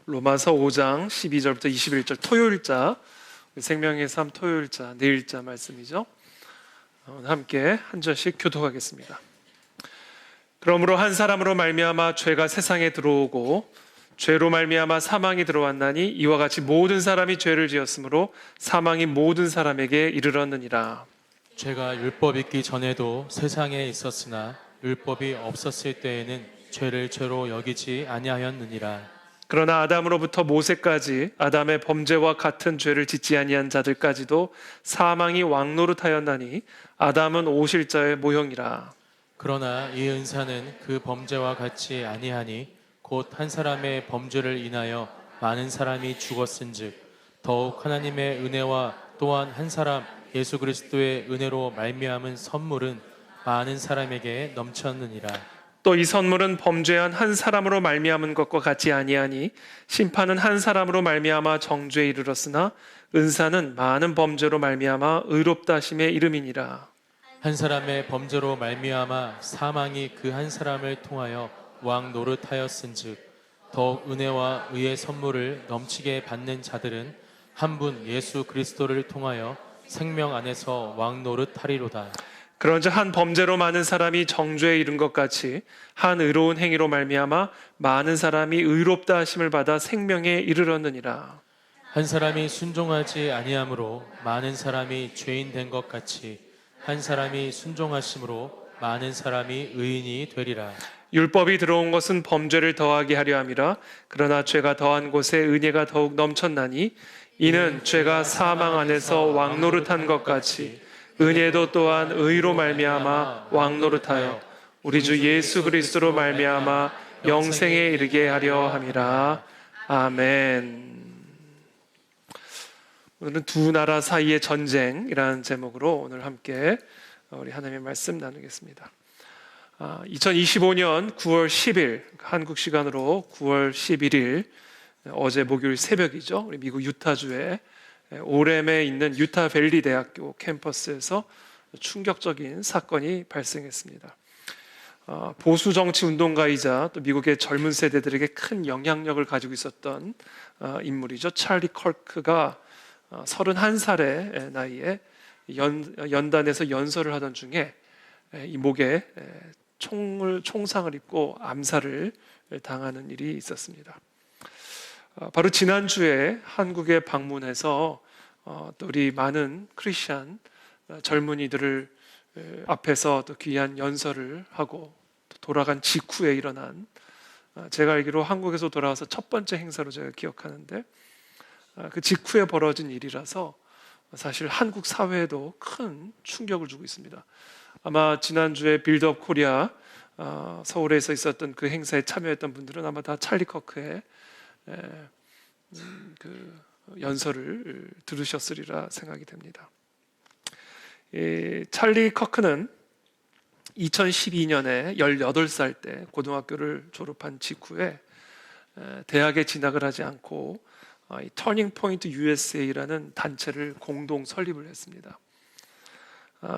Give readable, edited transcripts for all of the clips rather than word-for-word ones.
로마서 5장 12절부터 21절 토요일자, 생명의 삶 토요일자, 내일자 말씀이죠. 오늘 함께 한 절씩 교독하겠습니다. 그러므로 한 사람으로 말미암아 죄가 세상에 들어오고 죄로 말미암아 사망이 들어왔나니 이와 같이 모든 사람이 죄를 지었으므로 사망이 모든 사람에게 이르렀느니라. 죄가 율법 있기 전에도 세상에 있었으나 율법이 없었을 때에는 죄를 죄로 여기지 아니하였느니라. 그러나 아담으로부터 모세까지 아담의 범죄와 같은 죄를 짓지 아니한 자들까지도 사망이 왕노릇하였나니 아담은 오실 자의 모형이라. 그러나 이 은사는 그 범죄와 같이 아니하니 곧 한 사람의 범죄를 인하여 많은 사람이 죽었은즉 더욱 하나님의 은혜와 또한 한 사람 예수 그리스도의 은혜로 말미암은 선물은 많은 사람에게 넘쳤느니라. 또 이 선물은 범죄한 한 사람으로 말미암은 것과 같이 아니하니 심판은 한 사람으로 말미암아 정죄에 이르렀으나 은사는 많은 범죄로 말미암아 의롭다 하심의 이름이니라. 한 사람의 범죄로 말미암아 사망이 그 한 사람을 통하여 왕 노릇하였은즉 더욱 은혜와 의의 선물을 넘치게 받는 자들은 한 분 예수 그리스도를 통하여 생명 안에서 왕 노릇하리로다. 그런즉 한 범죄로 많은 사람이 정죄에 이른 것 같이 한 의로운 행위로 말미암아 많은 사람이 의롭다 하심을 받아 생명에 이르렀느니라. 한 사람이 순종하지 아니함으로 많은 사람이 죄인 된 것 같이 한 사람이 순종하심으로 많은 사람이 의인이 되리라. 율법이 들어온 것은 범죄를 더하게 하려 함이라. 그러나 죄가 더한 곳에 은혜가 더욱 넘쳤나니 이는 죄가 사망 안에서 왕노릇한 것 같이 은혜도 또한 의로 말미암아 왕노릇하여 우리 주 예수 그리스도로 말미암아 영생에 이르게 하려 함이라. 아멘. 오늘은 두 나라 사이의 전쟁이라는 제목으로 오늘 함께 우리 하나님의 말씀 나누겠습니다. 2025년 9월 10일 한국 시간으로 9월 11일 어제 목요일 새벽이죠. 우리 미국 유타주의 오렘에 있는 유타밸리 대학교 캠퍼스에서 충격적인 사건이 발생했습니다. 보수 정치 운동가이자 또 미국의 젊은 세대들에게 큰 영향력을 가지고 있었던 인물이죠. 찰리 컬크가 31살의 나이에 연단에서 연설을 하던 중에 이 목에 총상을 입고 암살을 당하는 일이 있었습니다. 바로 지난주에 한국에 방문해서 또 우리 많은 크리스찬 젊은이들을 앞에서 또 귀한 연설을 하고 또 돌아간 직후에 일어난, 제가 알기로 한국에서 돌아와서 첫 번째 행사로 제가 기억하는데, 그 직후에 벌어진 일이라서 사실 한국 사회에도 큰 충격을 주고 있습니다. 아마 지난주에 빌드업 코리아 서울에서 있었던 그 행사에 참여했던 분들은 아마 다 찰리 커크의 그 연설을 들으셨으리라 생각이 됩니다. 찰리 커크는 2012년에 18살 때 고등학교를 졸업한 직후에 대학에 진학을 하지 않고 이 터닝 포인트 USA라는 단체를 공동 설립을 했습니다.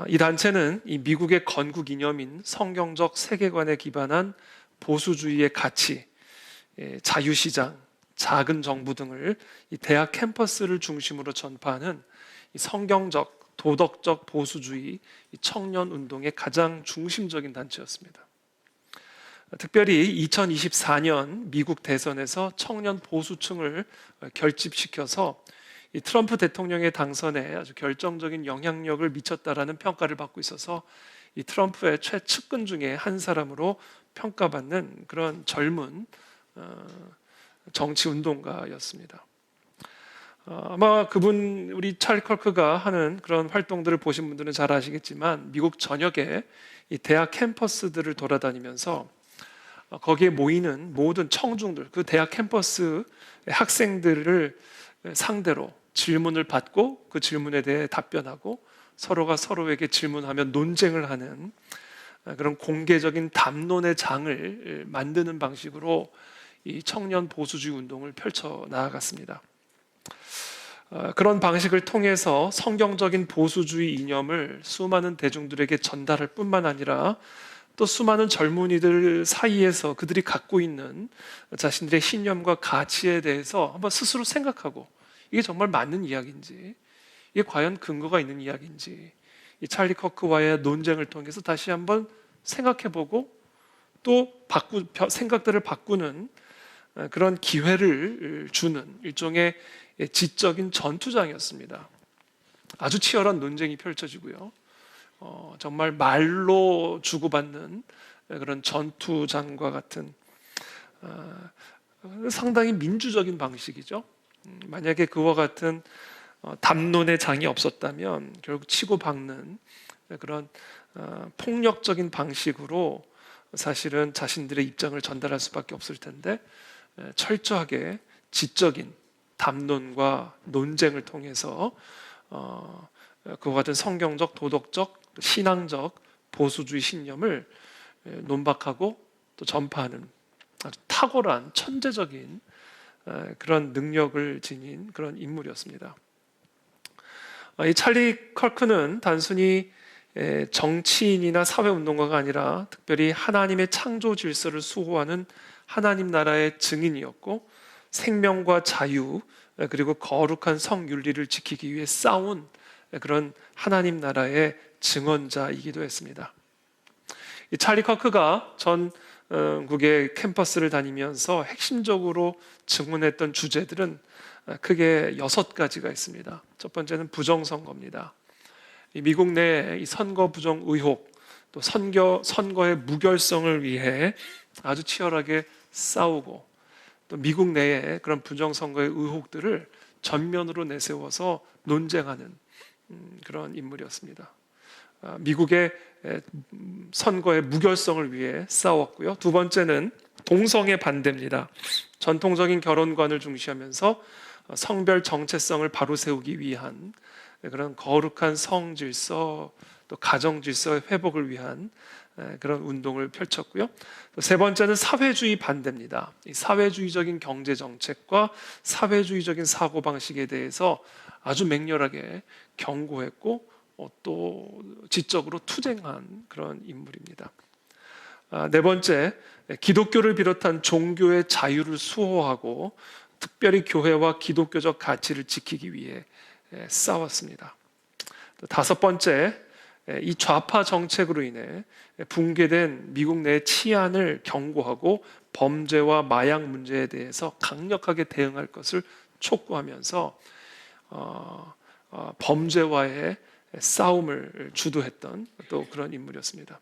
이 단체는 이 미국의 건국 이념인 성경적 세계관에 기반한 보수주의의 가치, 자유시장, 작은 정부 등을 이 대학 캠퍼스를 중심으로 전파하는 이 성경적, 도덕적 보수주의 청년 운동의 가장 중심적인 단체였습니다. 특별히 2024년 미국 대선에서 청년 보수층을 결집시켜서 이 트럼프 대통령의 당선에 아주 결정적인 영향력을 미쳤다라는 평가를 받고 있어서 이 트럼프의 최측근 중에 한 사람으로 평가받는 그런 젊은 정치 운동가였습니다. 아마 그분 우리 찰리 컬크가 하는 그런 활동들을 보신 분들은 잘 아시겠지만 미국 전역에 이 대학 캠퍼스들을 돌아다니면서 거기에 모이는 모든 청중들, 그 대학 캠퍼스 학생들을 상대로 질문을 받고 그 질문에 대해 답변하고 서로가 서로에게 질문하며 논쟁을 하는 그런 공개적인 담론의 장을 만드는 방식으로 이 청년 보수주의 운동을 펼쳐 나아갔습니다. 그런 방식을 통해서 성경적인 보수주의 이념을 수많은 대중들에게 전달할 뿐만 아니라 또 수많은 젊은이들 사이에서 그들이 갖고 있는 자신들의 신념과 가치에 대해서 한번 스스로 생각하고 이게 정말 맞는 이야기인지, 이게 과연 근거가 있는 이야기인지 이 찰리 커크와의 논쟁을 통해서 다시 한번 생각해보고 또 생각들을 바꾸는 그런 기회를 주는 일종의 지적인 전투장이었습니다. 아주 치열한 논쟁이 펼쳐지고요. 정말 말로 주고받는 그런 전투장과 같은 상당히 민주적인 방식이죠. 만약에 그와 같은 담론의 장이 없었다면 결국 치고박는 그런 폭력적인 방식으로 사실은 자신들의 입장을 전달할 수밖에 없을 텐데 철저하게 지적인 담론과 논쟁을 통해서 그와 같은 성경적, 도덕적, 신앙적 보수주의 신념을 논박하고 또 전파하는 아주 탁월한 천재적인 그런 능력을 지닌 그런 인물이었습니다. 이 찰리 컬크는 단순히 정치인이나 사회운동가가 아니라 특별히 하나님의 창조 질서를 수호하는 하나님 나라의 증인이었고 생명과 자유 그리고 거룩한 성윤리를 지키기 위해 싸운 그런 하나님 나라의 증언자이기도 했습니다. 이 찰리 커크가 전국의 캠퍼스를 다니면서 핵심적으로 증언했던 주제들은 크게 6가지가 있습니다. 첫 번째는 부정선거입니다. 미국 내 이 선거 부정 의혹, 또 선거의 무결성을 위해 아주 치열하게 싸우고 또 미국 내에 그런 부정선거의 의혹들을 전면으로 내세워서 논쟁하는 그런 인물이었습니다. 미국의 선거의 무결성을 위해 싸웠고요. 두 번째는 동성애 반대입니다. 전통적인 결혼관을 중시하면서 성별 정체성을 바로 세우기 위한 그런 거룩한 성 질서 또 가정 질서의 회복을 위한 그런 운동을 펼쳤고요. 또 세 번째는 사회주의 반대입니다. 이 사회주의적인 경제 정책과 사회주의적인 사고 방식에 대해서 아주 맹렬하게 경고했고 또 지적으로 투쟁한 그런 인물입니다. 네 번째, 기독교를 비롯한 종교의 자유를 수호하고 특별히 교회와 기독교적 가치를 지키기 위해 싸웠습니다. 또 다섯 번째, 이 좌파 정책으로 인해 붕괴된 미국 내 치안을 경고하고 범죄와 마약 문제에 대해서 강력하게 대응할 것을 촉구하면서 범죄와의 싸움을 주도했던 또 그런 인물이었습니다.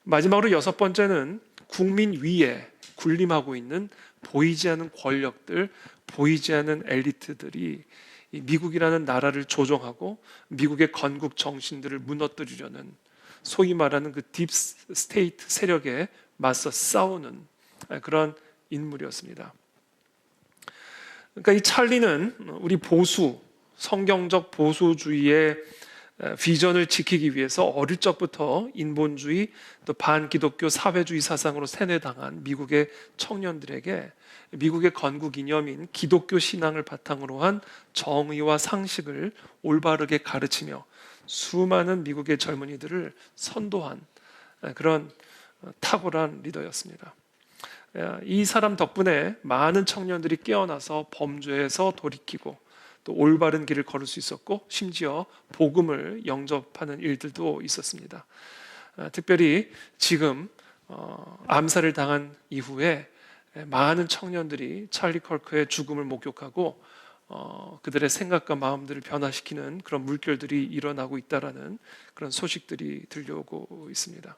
마지막으로 6번째는 국민 위에 군림하고 있는 보이지 않는 권력들, 보이지 않는 엘리트들이 이 미국이라는 나라를 조종하고 미국의 건국 정신들을 무너뜨리려는 소위 말하는 그 딥 스테이트 세력에 맞서 싸우는 그런 인물이었습니다. 그러니까 이 찰리는 우리 성경적 보수주의의 비전을 지키기 위해서 어릴 적부터 인본주의 또 반기독교 사회주의 사상으로 세뇌당한 미국의 청년들에게 미국의 건국 이념인 기독교 신앙을 바탕으로 한 정의와 상식을 올바르게 가르치며 수많은 미국의 젊은이들을 선도한 그런 탁월한 리더였습니다. 이 사람 덕분에 많은 청년들이 깨어나서 범죄에서 돌이키고 또 올바른 길을 걸을 수 있었고 심지어 복음을 영접하는 일들도 있었습니다. 특별히 지금 암살을 당한 이후에 많은 청년들이 찰리 컬크의 죽음을 목격하고 그들의 생각과 마음들을 변화시키는 그런 물결들이 일어나고 있다라는 그런 소식들이 들려오고 있습니다.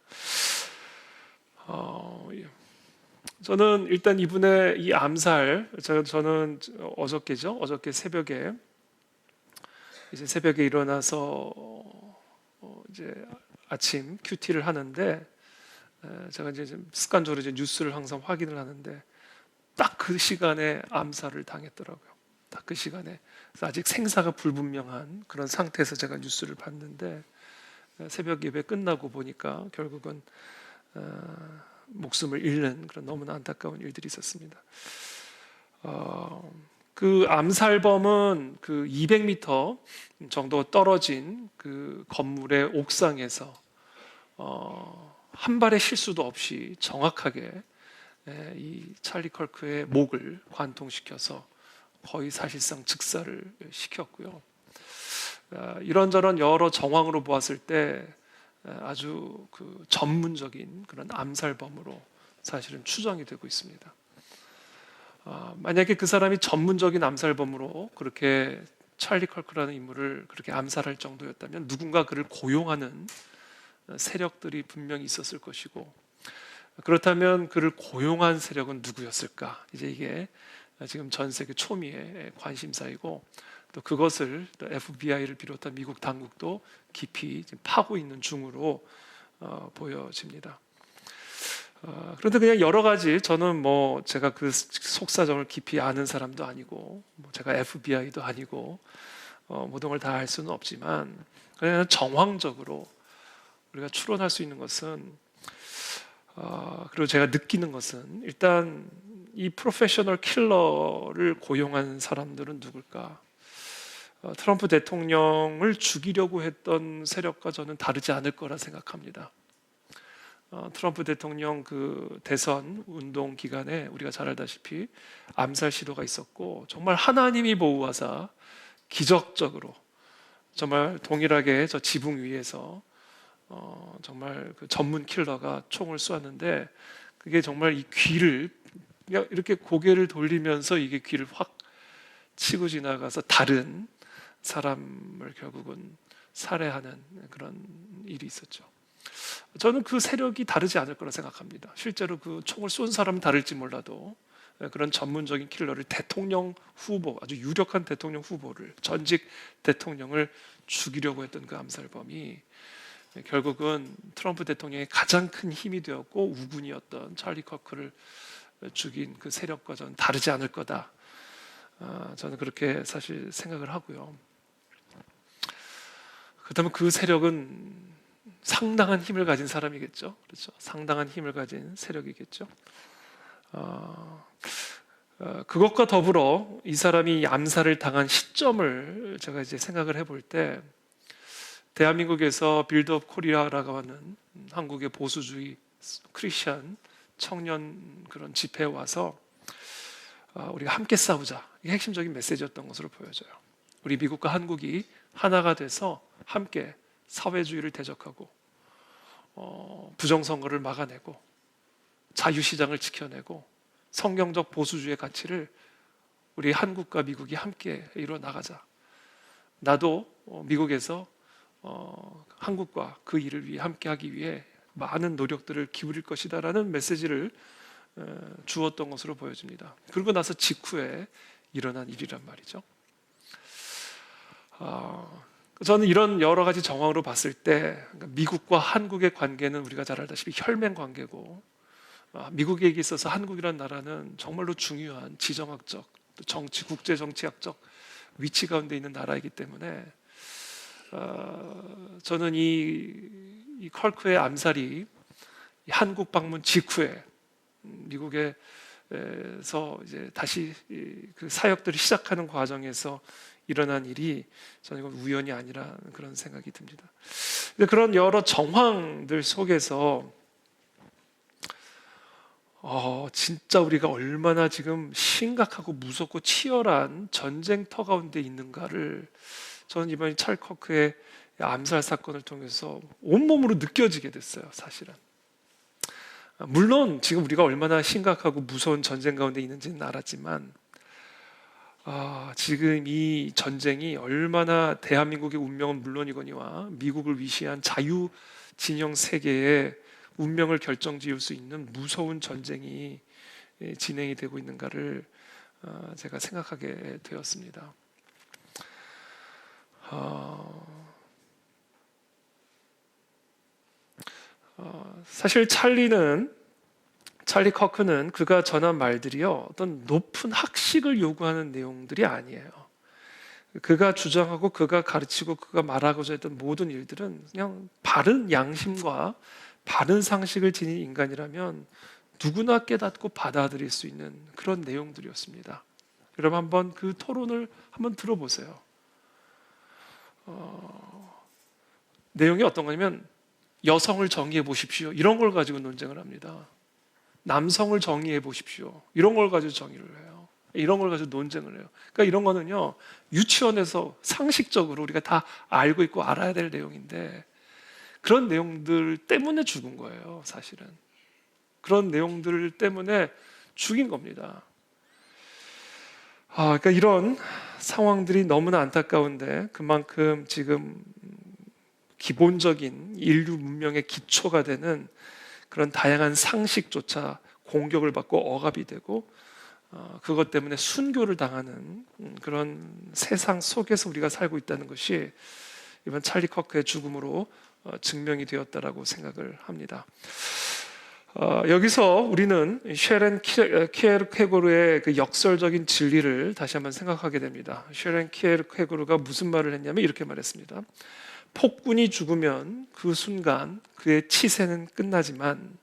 저는 일단 이분의 이 암살, 저는 어저께 새벽에 일어나서 이제 아침 큐티를 하는데 제가 이제 습관적으로 이제 뉴스를 항상 확인을 하는데 딱 그 시간에 암살을 당했더라고요. 딱 그 시간에. 그래서 아직 생사가 불분명한 그런 상태에서 제가 뉴스를 봤는데 새벽 예배 끝나고 보니까 결국은 목숨을 잃는 그런 너무나 안타까운 일들이 있었습니다. 그 암살범은 그 200m 정도 떨어진 그 건물의 옥상에서 한 발의 실수도 없이 정확하게 이 찰리 컬크의 목을 관통시켜서 거의 사실상 즉사를 시켰고요. 이런저런 여러 정황으로 보았을 때 아주 그 전문적인 그런 암살범으로 사실은 추정이 되고 있습니다. 만약에 그 사람이 전문적인 암살범으로 그렇게 찰리 컬크라는 인물을 그렇게 암살할 정도였다면 누군가 그를 고용하는 세력들이 분명히 있었을 것이고, 그렇다면 그를 고용한 세력은 누구였을까? 이제 이게 지금 전 세계 초미의 관심사이고, 또 그것을 또 FBI를 비롯한 미국 당국도 깊이 지금 파고 있는 중으로 보여집니다. 그런데 그냥 여러 가지, 저는 뭐 제가 그 속사정을 깊이 아는 사람도 아니고 뭐 제가 FBI도 아니고 모든 걸 다 알 수는 없지만, 그냥 정황적으로 우리가 추론할 수 있는 것은, 그리고 제가 느끼는 것은, 일단 이 프로페셔널 킬러를 고용한 사람들은 누굴까? 트럼프 대통령을 죽이려고 했던 세력과 저는 다르지 않을 거라 생각합니다. 트럼프 대통령 그 대선 운동 기간에 우리가 잘 알다시피 암살 시도가 있었고, 정말 하나님이 보호하사 기적적으로 정말 동일하게 저 지붕 위에서 정말 그 전문 킬러가 총을 쏘았는데, 그게 정말 이 귀를 그냥 이렇게 고개를 돌리면서 이게 귀를 확 치고 지나가서 다른 사람을 결국은 살해하는 그런 일이 있었죠. 저는 그 세력이 다르지 않을 거라 생각합니다. 실제로 그 총을 쏜 사람은 다를지 몰라도 그런 전문적인 킬러를, 대통령 후보, 아주 유력한 대통령 후보를, 전직 대통령을 죽이려고 했던 그 암살범이 결국은 트럼프 대통령의 가장 큰 힘이 되었고 우군이었던 찰리 커크를 죽인 그 세력과 저는 다르지 않을 거다. 저는 그렇게 사실 생각을 하고요. 그렇다면 그 세력은 상당한 힘을 가진 사람이겠죠. 그렇죠? 상당한 힘을 가진 세력이겠죠. 그것과 더불어 이 사람이 암살을 당한 시점을 제가 이제 생각을 해볼 때, 대한민국에서 빌드업 코리아라고 하는 한국의 보수주의 크리스천 청년 그런 집회에 와서 우리가 함께 싸우자, 이게 핵심적인 메시지였던 것으로 보여져요. 우리 미국과 한국이 하나가 돼서 함께 사회주의를 대적하고 부정선거를 막아내고 자유시장을 지켜내고 성경적 보수주의 가치를 우리 한국과 미국이 함께 이루어 나가자. 나도 미국에서 한국과 그 일을 위해 함께하기 위해 많은 노력들을 기울일 것이다라는 메시지를 주었던 것으로 보여집니다. 그리고 나서 직후에 일어난 일이란 말이죠. 저는 이런 여러 가지 정황으로 봤을 때 미국과 한국의 관계는 우리가 잘 알다시피 혈맹 관계고, 미국에게 있어서 한국이라는 나라는 정말로 중요한 지정학적, 또 정치, 국제 정치학적 위치 가운데 있는 나라이기 때문에 저는 이 컬크의 암살이 한국 방문 직후에 미국에서 이제 다시 그 사역들을 시작하는 과정에서 일어난 일이, 저는 이건 우연이 아니라 그런 생각이 듭니다. 그런 여러 정황들 속에서 진짜 우리가 얼마나 지금 심각하고 무섭고 치열한 전쟁터 가운데 있는가를 저는 이번 찰리 커크의 암살 사건을 통해서 온몸으로 느껴지게 됐어요, 사실은. 물론 지금 우리가 얼마나 심각하고 무서운 전쟁 가운데 있는지는 알았지만, 지금 이 전쟁이 얼마나 대한민국의 운명은 물론이거니와 미국을 위시한 자유 진영 세계의 운명을 결정지을 수 있는 무서운 전쟁이 진행이 되고 있는가를 제가 생각하게 되었습니다. 사실 찰리 커크는 그가 전한 말들이요, 어떤 높은 학식을 요구하는 내용들이 아니에요. 그가 주장하고 그가 가르치고 그가 말하고자 했던 모든 일들은 그냥 바른 양심과 바른 상식을 지닌 인간이라면 누구나 깨닫고 받아들일 수 있는 그런 내용들이었습니다. 여러분 한번 그 토론을 한번 들어보세요. 내용이 어떤 거냐면, 여성을 정의해 보십시오. 이런 걸 가지고 논쟁을 합니다. 남성을 정의해 보십시오. 이런 걸 가지고 정의를 해요. 이런 걸 가지고 논쟁을 해요. 그러니까 이런 거는요, 유치원에서 상식적으로 우리가 다 알고 있고 알아야 될 내용인데 그런 내용들 때문에 죽은 거예요, 사실은. 그런 내용들 때문에 죽인 겁니다. 그러니까 이런 상황들이 너무나 안타까운데 그만큼 지금 기본적인 인류 문명의 기초가 되는 그런 다양한 상식조차 공격을 받고 억압이 되고 그것 때문에 순교를 당하는 그런 세상 속에서 우리가 살고 있다는 것이 이번 찰리 커크의 죽음으로 증명이 되었다라고 생각을 합니다. 여기서 우리는 쉐렌 키에르케고르의 그 역설적인 진리를 다시 한번 생각하게 됩니다. 쉐렌 키에르케고르가 무슨 말을 했냐면 이렇게 말했습니다. 폭군이 죽으면 그 순간 그의 치세는 끝나지만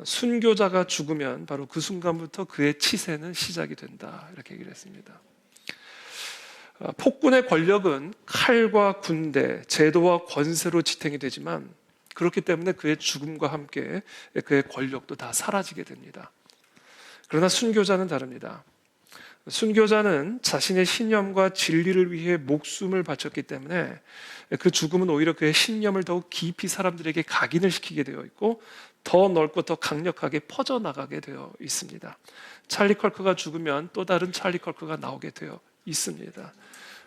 순교자가 죽으면 바로 그 순간부터 그의 치세는 시작이 된다. 이렇게 얘기를 했습니다. 폭군의 권력은 칼과 군대, 제도와 권세로 지탱이 되지만 그렇기 때문에 그의 죽음과 함께 그의 권력도 다 사라지게 됩니다. 그러나 순교자는 다릅니다. 순교자는 자신의 신념과 진리를 위해 목숨을 바쳤기 때문에 그 죽음은 오히려 그의 신념을 더욱 깊이 사람들에게 각인을 시키게 되어 있고 더 넓고 더 강력하게 퍼져나가게 되어 있습니다. 찰리 컬크가 죽으면 또 다른 찰리 컬크가 나오게 되어 있습니다.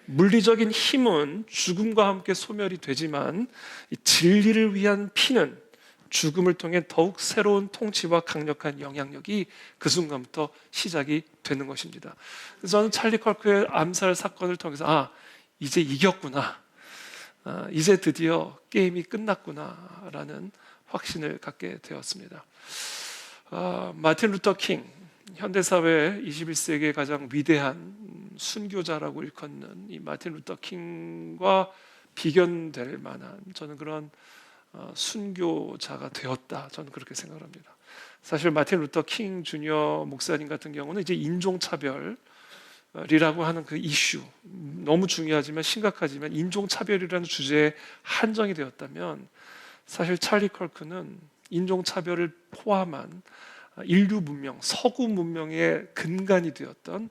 물리적인 힘은 죽음과 함께 소멸이 되지만 이 진리를 위한 피는 죽음을 통해 더욱 새로운 통치와 강력한 영향력이 그 순간부터 시작이 되는 것입니다. 그래서 저는 찰리 컬크의 암살 사건을 통해서 이제 이겼구나, 이제 드디어 게임이 끝났구나라는 확신을 갖게 되었습니다. 마틴 루터 킹, 현대사회 21세기의 가장 위대한 순교자라고 일컫는 이 마틴 루터 킹과 비견될 만한 저는 그런 순교자가 되었다. 저는 그렇게 생각을 합니다. 사실 마틴 루터 킹 주니어 목사님 같은 경우는 이제 인종차별이라고 하는 그 이슈, 너무 중요하지만 심각하지만 인종차별이라는 주제에 한정이 되었다면 사실 찰리 컬크는 인종차별을 포함한 인류 문명, 서구 문명의 근간이 되었던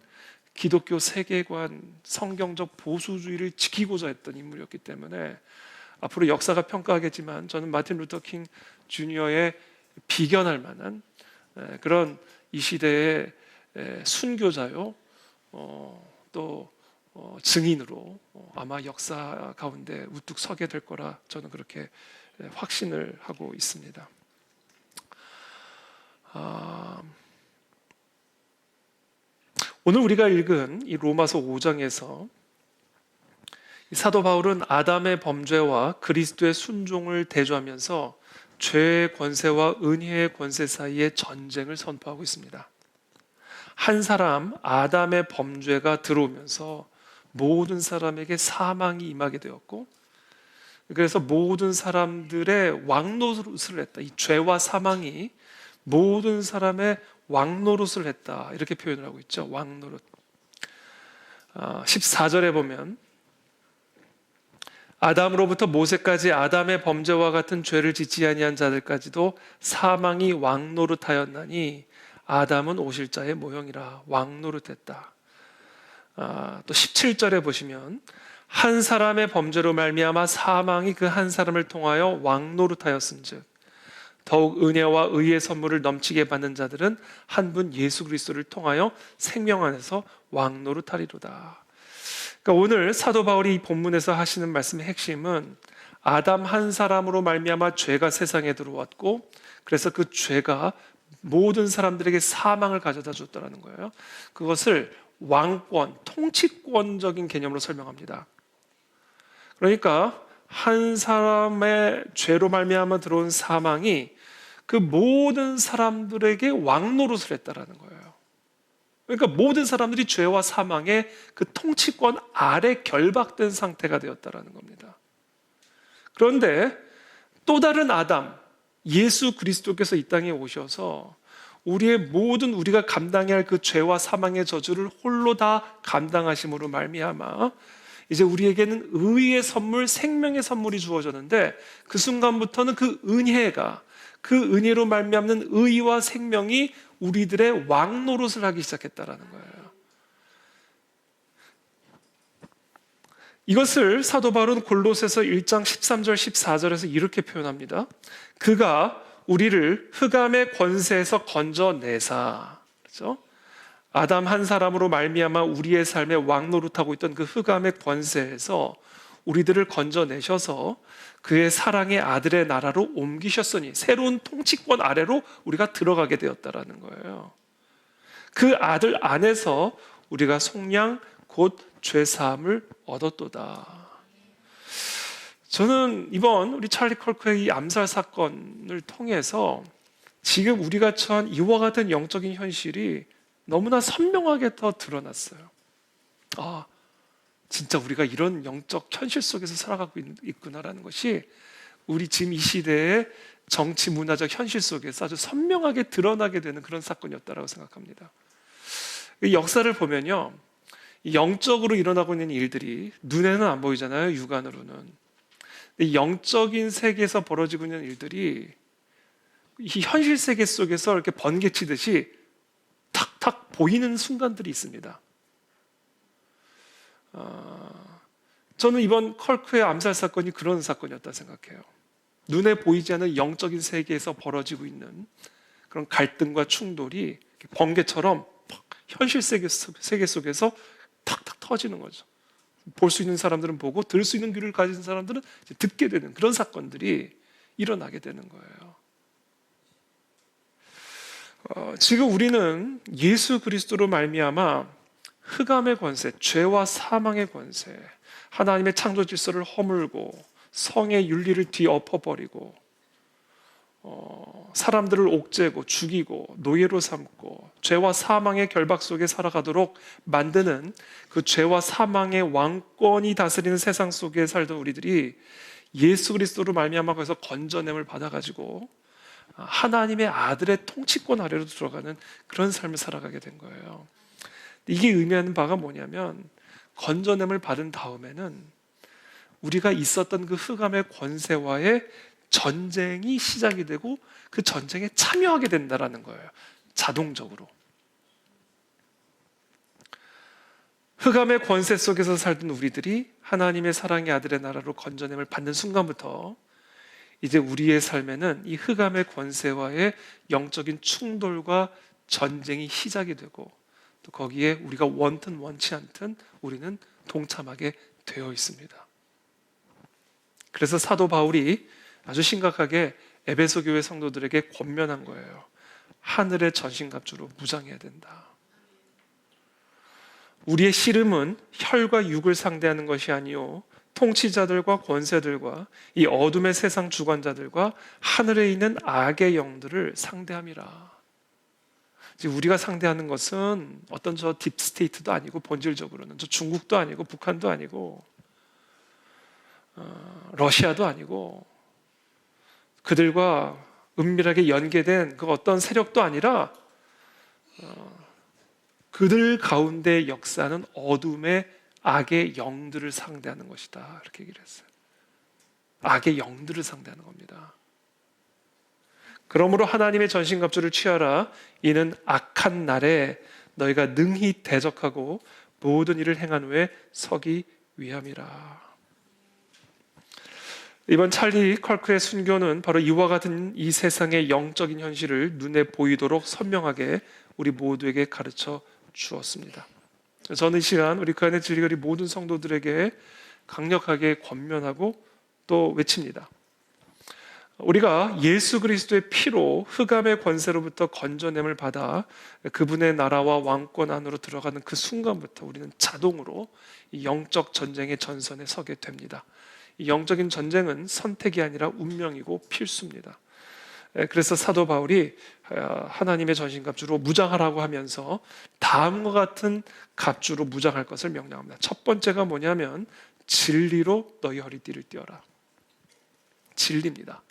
기독교 세계관, 성경적 보수주의를 지키고자 했던 인물이었기 때문에 앞으로 역사가 평가하겠지만 저는 마틴 루터 킹 주니어의 비견할 만한 그런 이 시대의 순교자요, 또 증인으로 아마 역사 가운데 우뚝 서게 될 거라 저는 그렇게 확신을 하고 있습니다. 오늘 우리가 읽은 이 로마서 5장에서 사도 바울은 아담의 범죄와 그리스도의 순종을 대조하면서 죄의 권세와 은혜의 권세 사이의 전쟁을 선포하고 있습니다. 한 사람 아담의 범죄가 들어오면서 모든 사람에게 사망이 임하게 되었고 그래서 모든 사람들의 왕노릇을 했다. 이 죄와 사망이 모든 사람의 왕노릇을 했다. 이렇게 표현을 하고 있죠. 왕노릇. 14절에 보면 아담으로부터 모세까지 아담의 범죄와 같은 죄를 짓지 아니한 자들까지도 사망이 왕노릇하였나니 아담은 오실 자의 모형이라 왕노릇했다. 또 17절에 보시면 한 사람의 범죄로 말미암아 사망이 그 한 사람을 통하여 왕노릇하였은즉 더욱 은혜와 의의 선물을 넘치게 받는 자들은 한 분 예수 그리스도를 통하여 생명 안에서 왕노릇하리로다. 그러니까 오늘 사도 바울이 이 본문에서 하시는 말씀의 핵심은 아담 한 사람으로 말미암아 죄가 세상에 들어왔고 그래서 그 죄가 모든 사람들에게 사망을 가져다 줬다는 거예요. 그것을 왕권, 통치권적인 개념으로 설명합니다. 그러니까 한 사람의 죄로 말미암아 들어온 사망이 그 모든 사람들에게 왕노릇을 했다라는 거예요. 그러니까 모든 사람들이 죄와 사망의 그 통치권 아래 결박된 상태가 되었다라는 겁니다. 그런데 또 다른 아담, 예수 그리스도께서 이 땅에 오셔서 우리의 모든 우리가 감당해야 할 그 죄와 사망의 저주를 홀로 다 감당하심으로 말미암아 이제 우리에게는 의의 선물, 생명의 선물이 주어졌는데 그 순간부터는 그 은혜가, 그 은혜로 말미암는 의와 생명이 우리들의 왕노릇을 하기 시작했다라는 거예요. 이것을 사도 바울은 골로새서 1장 13절 14절에서 이렇게 표현합니다. 그가 우리를 흑암의 권세에서 건져내사, 그렇죠? 아담 한 사람으로 말미암아 우리의 삶에 왕노릇하고 있던 그 흑암의 권세에서 우리들을 건져내셔서 그의 사랑의 아들의 나라로 옮기셨으니 새로운 통치권 아래로 우리가 들어가게 되었다라는 거예요. 그 아들 안에서 우리가 속량 곧 죄사함을 얻었도다. 저는 이번 우리 찰리 컬크의 이 암살 사건을 통해서 지금 우리가 처한 이와 같은 영적인 현실이 너무나 선명하게 더 드러났어요. 아, 진짜 우리가 이런 영적 현실 속에서 살아가고 있구나라는 것이 우리 지금 이 시대의 정치 문화적 현실 속에서 아주 선명하게 드러나게 되는 그런 사건이었다고 생각합니다. 이 역사를 보면요, 영적으로 일어나고 있는 일들이 눈에는 안 보이잖아요, 육안으로는. 이 영적인 세계에서 벌어지고 있는 일들이 이 현실 세계 속에서 이렇게 번개치듯이 탁탁 보이는 순간들이 있습니다. 저는 이번 컬크의 암살 사건이 그런 사건이었다 생각해요. 눈에 보이지 않는 영적인 세계에서 벌어지고 있는 그런 갈등과 충돌이 번개처럼 현실 세계 속에서 탁탁 터지는 거죠. 볼 수 있는 사람들은 보고 들을 수 있는 귀를 가진 사람들은 이제 듣게 되는 그런 사건들이 일어나게 되는 거예요. 지금 우리는 예수 그리스도로 말미암아 흑암의 권세, 죄와 사망의 권세, 하나님의 창조 질서를 허물고 성의 윤리를 뒤엎어버리고 사람들을 옥죄고 죽이고 노예로 삼고 죄와 사망의 결박 속에 살아가도록 만드는 그 죄와 사망의 왕권이 다스리는 세상 속에 살던 우리들이 예수 그리스도로 말미암아 거기서 건져냄을 받아가지고 하나님의 아들의 통치권 아래로 들어가는 그런 삶을 살아가게 된 거예요. 이게 의미하는 바가 뭐냐면 건져냄을 받은 다음에는 우리가 있었던 그 흑암의 권세와의 전쟁이 시작이 되고 그 전쟁에 참여하게 된다라는 거예요. 자동적으로. 흑암의 권세 속에서 살던 우리들이 하나님의 사랑의 아들의 나라로 건져냄을 받는 순간부터 이제 우리의 삶에는 이 흑암의 권세와의 영적인 충돌과 전쟁이 시작이 되고 또 거기에 우리가 원든 원치 않든 우리는 동참하게 되어 있습니다. 그래서 사도 바울이 아주 심각하게 에베소 교회 성도들에게 권면한 거예요. 하늘의 전신갑주로 무장해야 된다. 우리의 씨름은 혈과 육을 상대하는 것이 아니요 통치자들과 권세들과 이 어둠의 세상 주관자들과 하늘에 있는 악의 영들을 상대함이라. 우리가 상대하는 것은 어떤 저 딥스테이트도 아니고 본질적으로는 저 중국도 아니고 북한도 아니고 러시아도 아니고 그들과 은밀하게 연계된 그 어떤 세력도 아니라 그들 가운데 역사는 어둠의 악의 영들을 상대하는 것이다. 이렇게 얘기를 했어요. 악의 영들을 상대하는 겁니다. 그러므로 하나님의 전신갑주를 취하라. 이는 악한 날에 너희가 능히 대적하고 모든 일을 행한 후에 서기 위함이라. 이번 찰리 컬크의 순교는 바로 이와 같은 이 세상의 영적인 현실을 눈에 보이도록 선명하게 우리 모두에게 가르쳐 주었습니다. 저는 이 시간 우리 그 안에 즐거리 모든 성도들에게 강력하게 권면하고 또 외칩니다. 우리가 예수 그리스도의 피로 흑암의 권세로부터 건져냄을 받아 그분의 나라와 왕권 안으로 들어가는 그 순간부터 우리는 자동으로 이 영적 전쟁의 전선에 서게 됩니다. 이 영적인 전쟁은 선택이 아니라 운명이고 필수입니다. 그래서 사도 바울이 하나님의 전신갑주로 무장하라고 하면서 다음과 같은 갑주로 무장할 것을 명령합니다. 첫 번째가 뭐냐면 진리로 너희 허리띠를 띄어라. 진리입니다.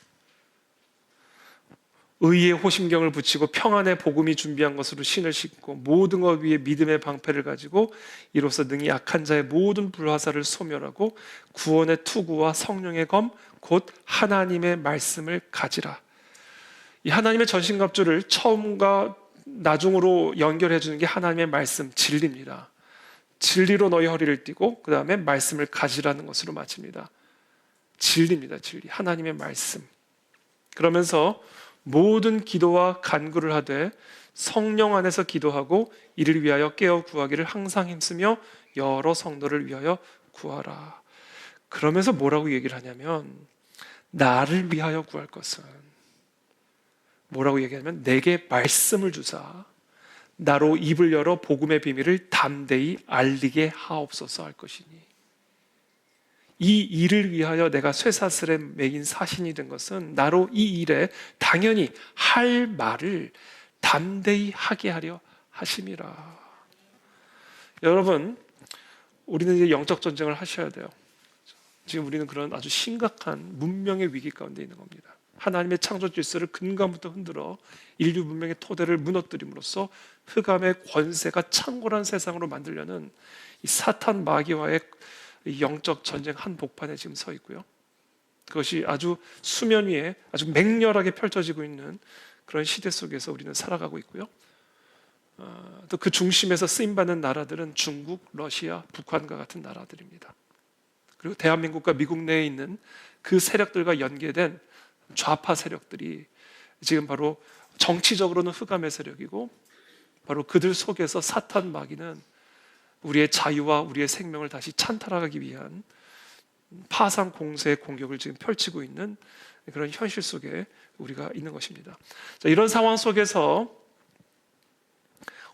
의의 호심경을 붙이고 평안의 복음이 준비한 것으로 신을 신고 모든 것 위에 믿음의 방패를 가지고 이로써 능히 약한 자의 모든 불화살을 소멸하고 구원의 투구와 성령의 검 곧 하나님의 말씀을 가지라. 이 하나님의 전신갑주를 처음과 나중으로 연결해 주는 게 하나님의 말씀, 진리입니다. 진리로 너희 허리를 띠고 그 다음에 말씀을 가지라는 것으로 마칩니다. 진리입니다. 진리. 하나님의 말씀. 그러면서 모든 기도와 간구를 하되 성령 안에서 기도하고 이를 위하여 깨어 구하기를 항상 힘쓰며 여러 성도를 위하여 구하라. 그러면서 뭐라고 얘기를 하냐면 나를 위하여 구할 것은 뭐라고 얘기하냐면 내게 말씀을 주사 나로 입을 열어 복음의 비밀을 담대히 알리게 하옵소서 할 것이니 이 일을 위하여 내가 쇠사슬에 매인 사신이 된 것은 나로 이 일에 당연히 할 말을 담대히 하게 하려 하심이라. 여러분, 우리는 이제 영적 전쟁을 하셔야 돼요. 지금 우리는 그런 아주 심각한 문명의 위기 가운데 있는 겁니다. 하나님의 창조 질서를 근간부터 흔들어 인류 문명의 토대를 무너뜨림으로써 흑암의 권세가 창궐한 세상으로 만들려는 이 사탄 마귀와의 영적 전쟁 한복판에 지금 서 있고요. 그것이 아주 수면 위에 아주 맹렬하게 펼쳐지고 있는 그런 시대 속에서 우리는 살아가고 있고요. 또 그 중심에서 쓰임받는 나라들은 중국, 러시아, 북한과 같은 나라들입니다. 그리고 대한민국과 미국 내에 있는 그 세력들과 연계된 좌파 세력들이 지금 바로 정치적으로는 흑암의 세력이고 바로 그들 속에서 사탄 마귀는 우리의 자유와 우리의 생명을 다시 찬탈하기 위한 파상 공세의 공격을 지금 펼치고 있는 그런 현실 속에 우리가 있는 것입니다. 자, 이런 상황 속에서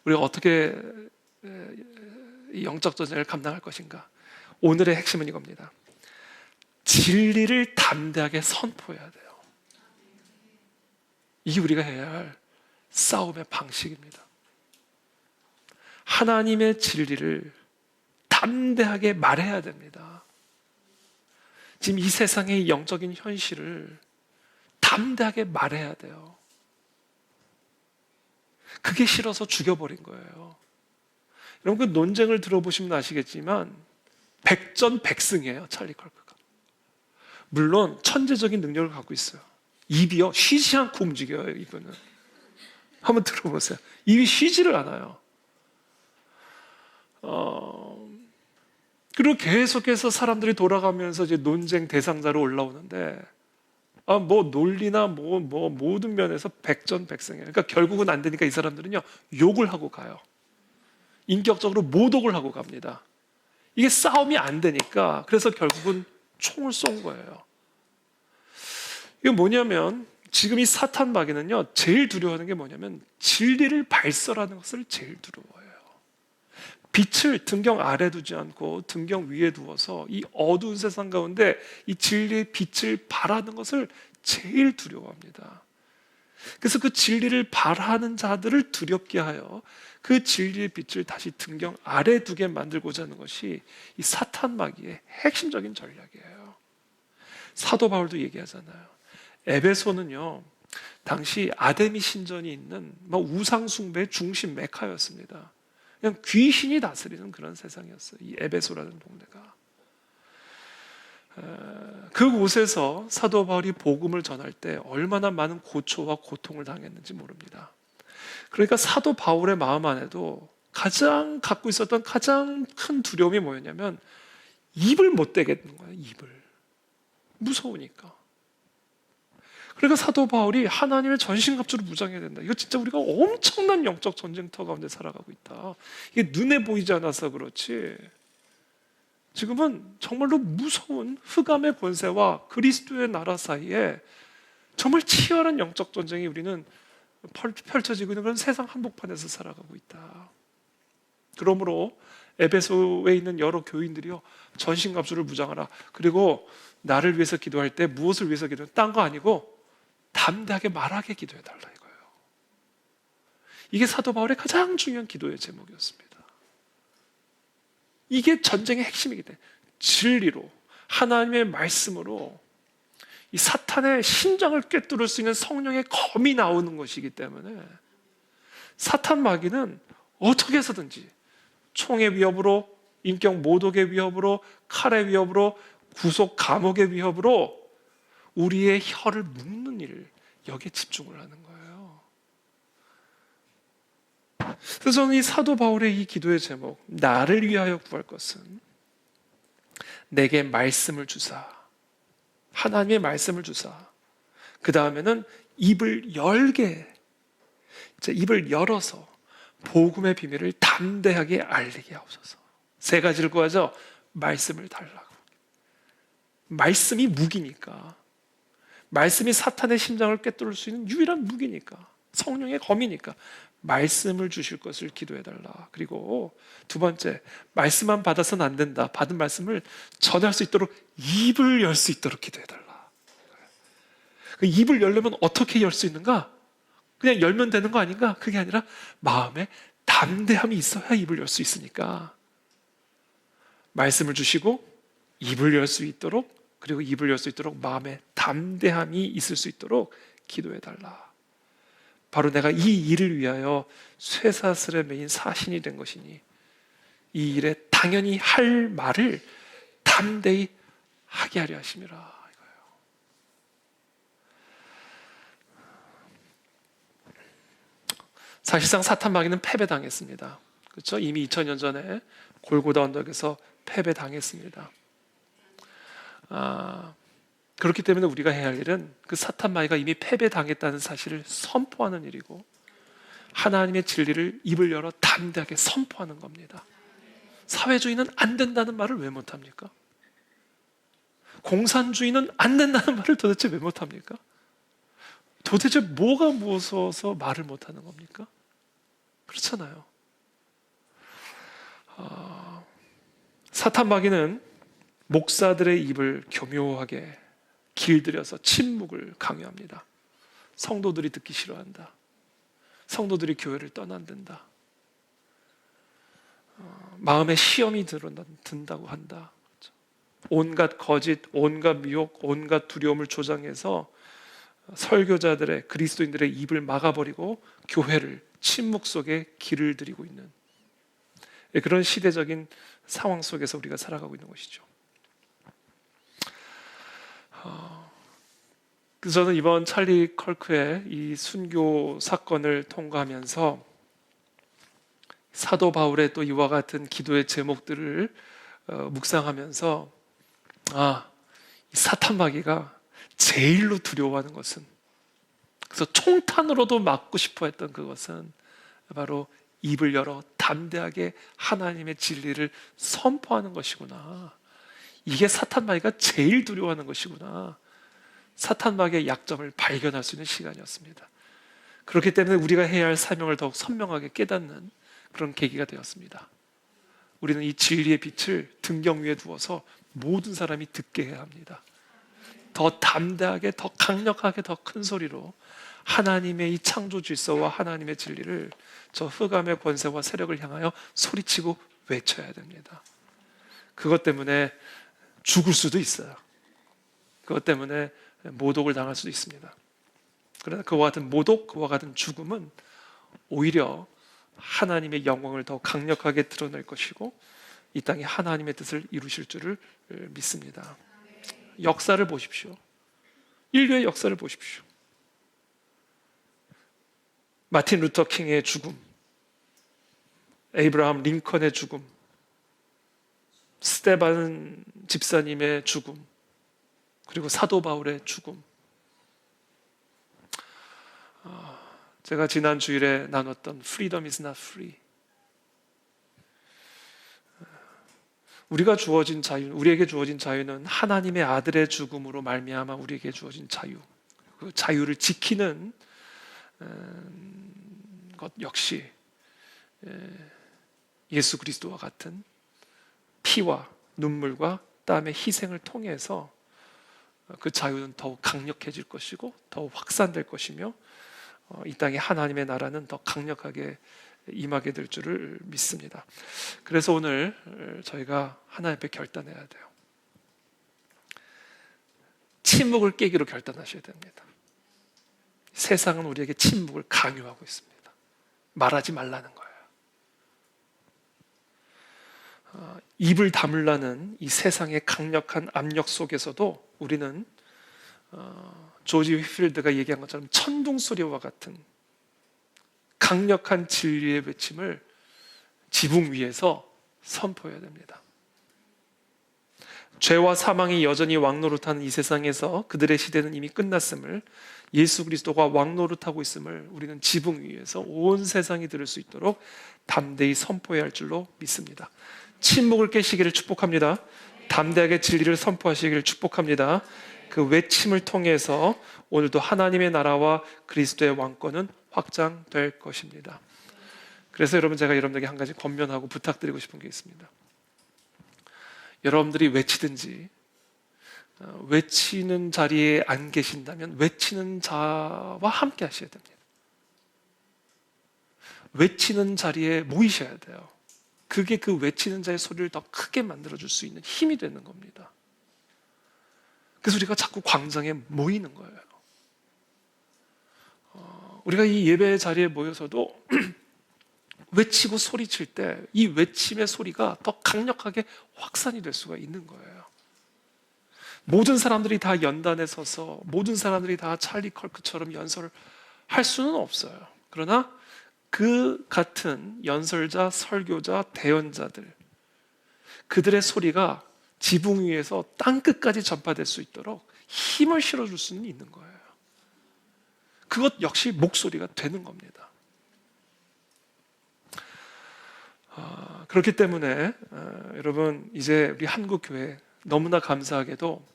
우리가 어떻게 이 영적 전쟁을 감당할 것인가? 오늘의 핵심은 이겁니다. 진리를 담대하게 선포해야 돼요. 이게 우리가 해야 할 싸움의 방식입니다. 하나님의 진리를 담대하게 말해야 됩니다. 지금 이 세상의 영적인 현실을 담대하게 말해야 돼요. 그게 싫어서 죽여버린 거예요. 여러분 그 논쟁을 들어보시면 아시겠지만 백전백승이에요. 찰리 컬크가. 물론 천재적인 능력을 갖고 있어요. 입이요 쉬지 않고 움직여요. 이거는 한번 들어보세요. 입이 쉬지를 않아요. 그리고 계속해서 사람들이 돌아가면서 이제 논쟁 대상자로 올라오는데 뭐 논리나 모든 면에서 백전백승이에요. 그러니까 결국은 안 되니까 이 사람들은요 욕을 하고 가요. 인격적으로 모독을 하고 갑니다. 이게 싸움이 안 되니까 그래서 결국은 총을 쏜 거예요. 이게 뭐냐면 지금 이 사탄 마귀는요 제일 두려워하는 게 뭐냐면 진리를 발설하는 것을 제일 두려워해요. 빛을 등경 아래 두지 않고 등경 위에 두어서 이 어두운 세상 가운데 이 진리의 빛을 발하는 것을 제일 두려워합니다. 그래서 그 진리를 발하는 자들을 두렵게 하여 그 진리의 빛을 다시 등경 아래 두게 만들고자 하는 것이 이 사탄 마귀의 핵심적인 전략이에요. 사도 바울도 얘기하잖아요. 에베소는요 당시 아데미 신전이 있는 우상 숭배의 중심 메카였습니다. 그냥 귀신이 다스리는 그런 세상이었어요. 이 에베소라는 동네가. 그곳에서 사도 바울이 복음을 전할 때 얼마나 많은 고초와 고통을 당했는지 모릅니다. 그러니까 사도 바울의 마음 안에도 가장 갖고 있었던 가장 큰 두려움이 뭐였냐면 입을 못 대겠는 거예요. 입을. 무서우니까. 그러니까 사도 바울이 하나님의 전신갑주로 무장해야 된다. 이거 진짜 우리가 엄청난 영적 전쟁터 가운데 살아가고 있다. 이게 눈에 보이지 않아서 그렇지. 지금은 정말로 무서운 흑암의 권세와 그리스도의 나라 사이에 정말 치열한 영적 전쟁이 우리는 펼쳐지고 있는 그런 세상 한복판에서 살아가고 있다. 그러므로 에베소에 있는 여러 교인들이요 전신갑주를 무장하라. 그리고 나를 위해서 기도할 때 무엇을 위해서 기도해? 딴 거 아니고 담대하게 말하게 기도해달라 이거예요. 이게 사도 바울의 가장 중요한 기도의 제목이었습니다. 이게 전쟁의 핵심이기 때문에 진리로 하나님의 말씀으로 이 사탄의 심장을 꿰뚫을 수 있는 성령의 검이 나오는 것이기 때문에 사탄 마귀는 어떻게 해서든지 총의 위협으로, 인격 모독의 위협으로, 칼의 위협으로, 구속 감옥의 위협으로 우리의 혀를 묶는 일, 여기에 집중을 하는 거예요. 그래서 저는 이 사도 바울의 이 기도의 제목, 나를 위하여 구할 것은 내게 말씀을 주사, 하나님의 말씀을 주사, 그 다음에는 입을 열게, 입을 열어서 복음의 비밀을 담대하게 알리게 하옵소서. 세 가지를 구하죠. 말씀을 달라고. 말씀이 무기니까, 말씀이 사탄의 심장을 꿰뚫을 수 있는 유일한 무기니까, 성령의 검이니까 말씀을 주실 것을 기도해달라. 그리고 두 번째, 말씀만 받아서는 안 된다. 받은 말씀을 전할 수 있도록 입을 열 수 있도록 기도해달라. 그 입을 열려면 어떻게 열 수 있는가? 그냥 열면 되는 거 아닌가? 그게 아니라 마음에 담대함이 있어야 입을 열 수 있으니까 말씀을 주시고 입을 열 수 있도록, 그리고 입을 열 수 있도록 마음에 담대함이 있을 수 있도록 기도해달라. 바로 내가 이 일을 위하여 쇠사슬에 매인 사신이 된 것이니 이 일에 당연히 할 말을 담대히 하게 하려 하심이라, 이거예요. 사실상 사탄 마귀는 패배당했습니다. 그렇죠? 이미 2000년 전에 골고다 언덕에서 패배당했습니다. 그렇기 때문에 우리가 해야 할 일은 그 사탄 마귀가 이미 패배당했다는 사실을 선포하는 일이고, 하나님의 진리를 입을 열어 담대하게 선포하는 겁니다. 사회주의는 안 된다는 말을 왜 못합니까? 공산주의는 안 된다는 말을 도대체 왜 못합니까? 도대체 뭐가 무서워서 말을 못하는 겁니까? 그렇잖아요. 사탄 마귀는 목사들의 입을 교묘하게 길들여서 침묵을 강요합니다. 성도들이 듣기 싫어한다. 성도들이 교회를 떠난다. 마음에 시험이 든다고 한다. 온갖 거짓, 온갖 미혹, 온갖 두려움을 조장해서 설교자들의, 그리스도인들의 입을 막아버리고 교회를 침묵 속에 길을 들이고 있는 그런 시대적인 상황 속에서 우리가 살아가고 있는 것이죠. 그래서 저는 이번 찰리 컬크의 이 순교 사건을 통과하면서 사도 바울의 또 이와 같은 기도의 제목들을 묵상하면서 이 사탄 마귀가 제일로 두려워하는 것은, 그래서 총탄으로도 막고 싶어 했던 그것은 바로 입을 열어 담대하게 하나님의 진리를 선포하는 것이구나. 이게 사탄 마귀가 제일 두려워하는 것이구나. 사탄 마귀의 약점을 발견할 수 있는 시간이었습니다. 그렇기 때문에 우리가 해야 할 사명을 더욱 선명하게 깨닫는 그런 계기가 되었습니다. 우리는 이 진리의 빛을 등경 위에 두어서 모든 사람이 듣게 해야 합니다. 더 담대하게, 더 강력하게, 더 큰 소리로 하나님의 이 창조 질서와 하나님의 진리를 저 흑암의 권세와 세력을 향하여 소리치고 외쳐야 됩니다. 그것 때문에 죽을 수도 있어요. 그것 때문에 모독을 당할 수도 있습니다. 그러나 그와 같은 모독, 그와 같은 죽음은 오히려 하나님의 영광을 더 강력하게 드러낼 것이고 이 땅에 하나님의 뜻을 이루실 줄을 믿습니다. 역사를 보십시오. 인류의 역사를 보십시오. 마틴 루터 킹의 죽음, 에이브라함 링컨의 죽음, 스테반 집사님의 죽음, 그리고 사도 바울의 죽음. 제가 지난 주일에 나눴던 Freedom is not free. 우리에게 주어진 자유는 하나님의 아들의 죽음으로 말미암아 우리에게 주어진 자유. 그 자유를 지키는 것 역시 예수 그리스도와 같은 피와 눈물과 땀의 희생을 통해서 그 자유는 더욱 강력해질 것이고 더욱 확산될 것이며 이 땅에 하나님의 나라는 더 강력하게 임하게 될 줄을 믿습니다. 그래서 오늘 저희가 하나님 앞에 결단해야 돼요. 침묵을 깨기로 결단하셔야 됩니다. 세상은 우리에게 침묵을 강요하고 있습니다. 말하지 말라는 거예요. 입을 다물라는 이 세상의 강력한 압력 속에서도 우리는 조지 휘필드가 얘기한 것처럼 천둥 소리와 같은 강력한 진리의 외침을 지붕 위에서 선포해야 됩니다. 죄와 사망이 여전히 왕노릇하는 이 세상에서 그들의 시대는 이미 끝났음을, 예수 그리스도가 왕노릇하고 있음을 우리는 지붕 위에서 온 세상이 들을 수 있도록 담대히 선포해야 할 줄로 믿습니다. 침묵을 깨시기를 축복합니다. 담대하게 진리를 선포하시기를 축복합니다. 그 외침을 통해서 오늘도 하나님의 나라와 그리스도의 왕권은 확장될 것입니다. 그래서 여러분, 제가 여러분에게 한 가지 권면하고 부탁드리고 싶은 게 있습니다. 여러분들이 외치든지 외치는 자리에 안 계신다면 외치는 자와 함께 하셔야 됩니다. 외치는 자리에 모이셔야 돼요. 그게 그 외치는 자의 소리를 더 크게 만들어줄 수 있는 힘이 되는 겁니다. 그래서 우리가 자꾸 광장에 모이는 거예요. 우리가 이 예배 자리에 모여서도 외치고 소리칠 때 이 외침의 소리가 더 강력하게 확산이 될 수가 있는 거예요. 모든 사람들이 다 연단에 서서 모든 사람들이 다 찰리 컬크처럼 연설을 할 수는 없어요. 그러나 그 같은 연설자, 설교자, 대언자들, 그들의 소리가 지붕 위에서 땅 끝까지 전파될 수 있도록 힘을 실어줄 수는 있는 거예요. 그것 역시 목소리가 되는 겁니다. 그렇기 때문에 여러분, 이제 우리 한국교회 너무나 감사하게도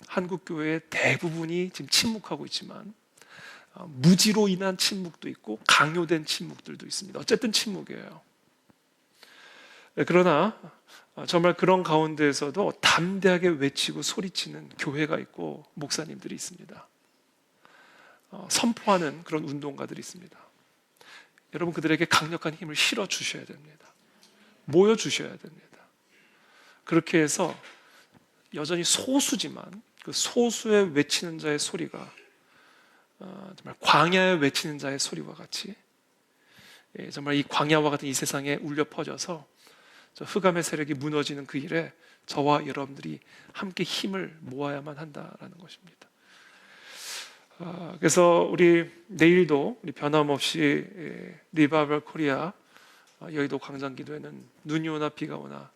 한국교회의 대부분이 지금 침묵하고 있지만 무지로 인한 침묵도 있고 강요된 침묵들도 있습니다. 어쨌든 침묵이에요. 그러나 정말 그런 가운데에서도 담대하게 외치고 소리치는 교회가 있고 목사님들이 있습니다. 선포하는 그런 운동가들이 있습니다. 여러분, 그들에게 강력한 힘을 실어 주셔야 됩니다. 모여 주셔야 됩니다. 그렇게 해서 여전히 소수지만 그 소수의 외치는 자의 소리가 정말 광야에 외치는 자의 소리와 같이 정말 이 광야와 같은 이 세상에 울려 퍼져서 흑암의 세력이 무너지는 그 일에 저와 여러분들이 함께 힘을 모아야만 한다라는 것입니다. 그래서 우리 내일도 우리 변함없이 리바이벌 코리아 여의도 광장 기도회는 눈이 오나 비가 오나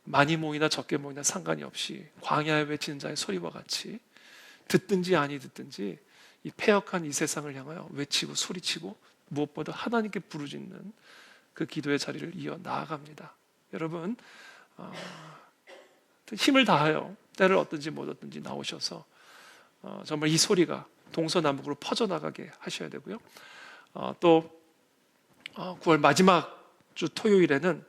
많이 모이나 적게 모이나 상관이 없이 광야에 외치는 자의 소리와 같이 듣든지 아니 듣든지 이 패역한 이 세상을 향하여 외치고 소리치고 무엇보다 하나님께 부르짖는 그 기도의 자리를 이어 나아갑니다. 여러분, 힘을 다하여 때를 얻든지 못 얻든지 나오셔서 정말 이 소리가 동서남북으로 퍼져나가게 하셔야 되고요. 또 9월 마지막 주 토요일에는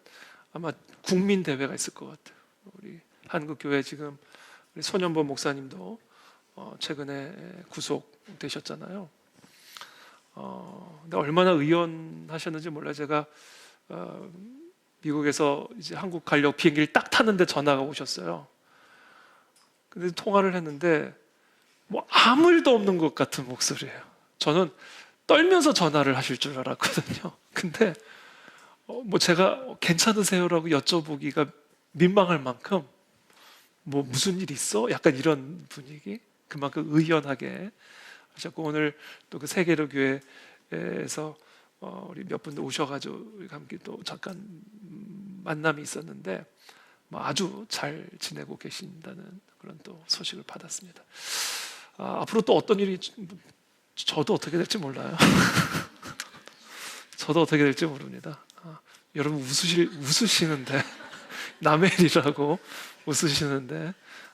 아마 국민대회가 있을 것 같아요. 우리 한국교회 지금 우리 손현보 목사님도 최근에 구속되셨잖아요. 근데 얼마나 의연하셨는지 몰라요. 제가 미국에서 이제 한국 가려고 비행기를 딱 탔는데 전화가 오셨어요. 근데 통화를 했는데 뭐 아무 일도 없는 것 같은 목소리예요. 저는 떨면서 전화를 하실 줄 알았거든요. 근데 뭐 제가 괜찮으세요라고 여쭤보기가 민망할 만큼 뭐 무슨 일 있어? 약간 이런 분위기. 그만큼 의연하게 하셨고, 오늘 또 그 세계로 교회에서 우리 몇 분들 오셔가지고 함께 또 잠깐 만남이 있었는데 아주 잘 지내고 계신다는 그런 또 소식을 받았습니다. 앞으로 또 어떤 일이 저도 어떻게 될지 몰라요. 저도 어떻게 될지 모릅니다. 여러분 웃으시는데 남의 일이라고 웃으시는데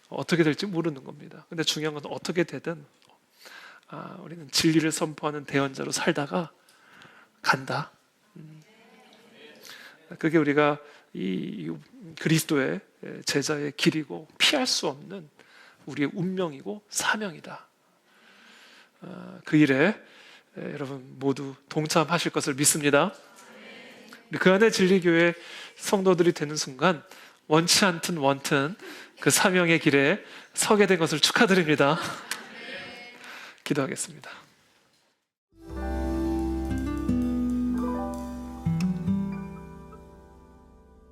어떻게 될지 모르는 겁니다. 근데 중요한 건 어떻게 되든 우리는 진리를 선포하는 대언자로 살다가 간다. 그게 우리가 이 그리스도의 제자의 길이고 피할 수 없는 우리의 운명이고 사명이다. 그 일에 여러분 모두 동참하실 것을 믿습니다. 우리 그 안에 진리교회 성도들이 되는 순간 원치 않든 원튼 그 사명의 길에 서게 된 것을 축하드립니다. 기도하겠습니다.